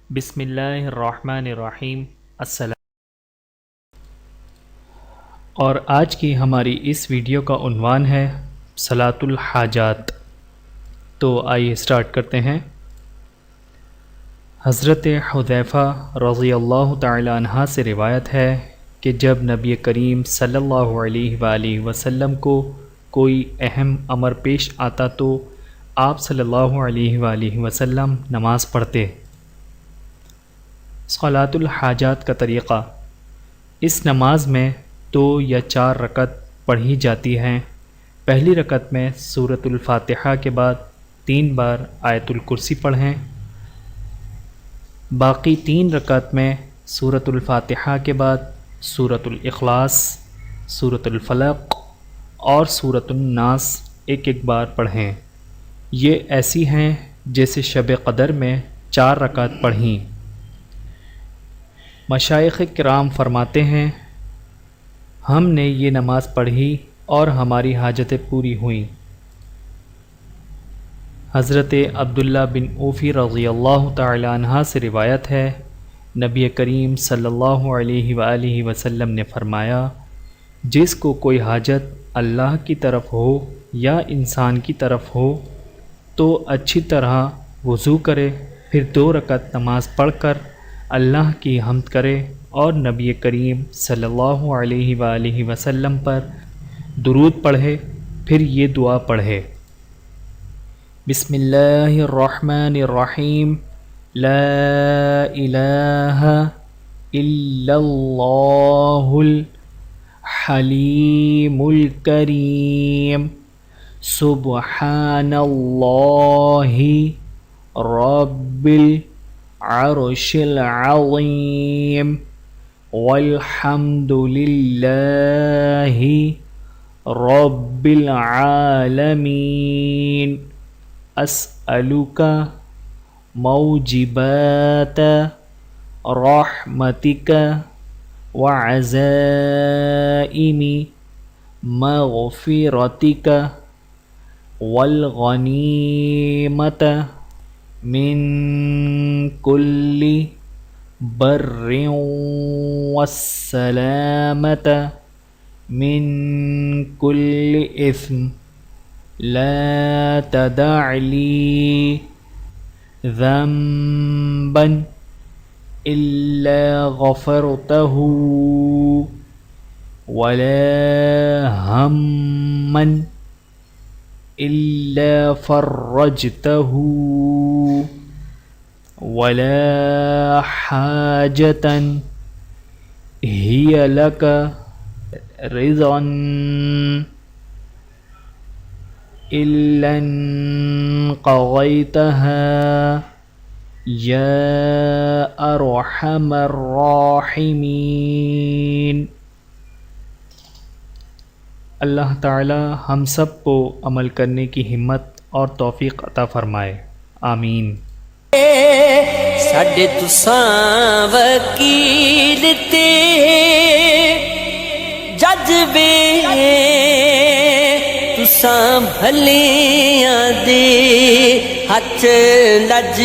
بسم اللہ الرحمن الرحیم السلام. اور آج کی ہماری اس ویڈیو کا عنوان ہے صلاۃ الحاجات. تو آئیے سٹارٹ کرتے ہیں. حضرت حذیفہ رضی اللہ تعالی عنہ سے روایت ہے کہ جب نبی کریم صلی اللہ علیہ وآلہ وسلم کو کوئی اہم امر پیش آتا تو آپ صلی اللہ علیہ وآلہ وسلم نماز پڑھتے. صلاۃ الحاجات کا طریقہ: اس نماز میں 2 یا 4 رکعت پڑھی جاتی ہیں. پہلی رکعت میں سورۃ الفاتحہ کے بعد 3 بار آیت الکرسی پڑھیں. باقی 3 رکعت میں سورۃ الفاتحہ کے بعد سورۃ الاخلاص، سورۃ الفلق اور سورۃ الناس ایک بار پڑھیں. یہ ایسی ہیں جیسے شب قدر میں 4 رکعت پڑھیں. مشائخ کرام فرماتے ہیں ہم نے یہ نماز پڑھی اور ہماری حاجتیں پوری ہوئیں. حضرت عبداللہ بن اوفی رضی اللہ تعالی عنہ سے روایت ہے نبی کریم صلی اللہ علیہ وآلہ وسلم نے فرمایا جس کو کوئی حاجت اللہ کی طرف ہو یا انسان کی طرف ہو تو اچھی طرح وضو کرے، پھر 2 رکعت نماز پڑھ کر اللہ کی حمد کرے اور نبی کریم صلی اللہ علیہ وآلہ وسلم پر درود پڑھے، پھر یہ دعا پڑھے: بسم اللہ الرحمن الرحیم، لا الہ الا اللہ الحلیم الکریم، سبحان اللہ رب العرش العظیم، والحمد للہ رب العالمین، اسألک موجبات رحمتک وعزائم مغفرتک والغنیمۃ من کل بر والسلامۃ من کل اثم، لا تدع لی ذنبا الا غفرتہ ولا ہما الا فرجتہ ولا حاجة هي لك رضا إلا قضيتها يا أرحم الراحمين. اللہ تعالی ہم سب کو عمل کرنے کی ہمت اور توفیق عطا فرمائے. آمین. ساڈے تساں وکیل تے جج وے، تساں بھلیاں دے ہتھ لج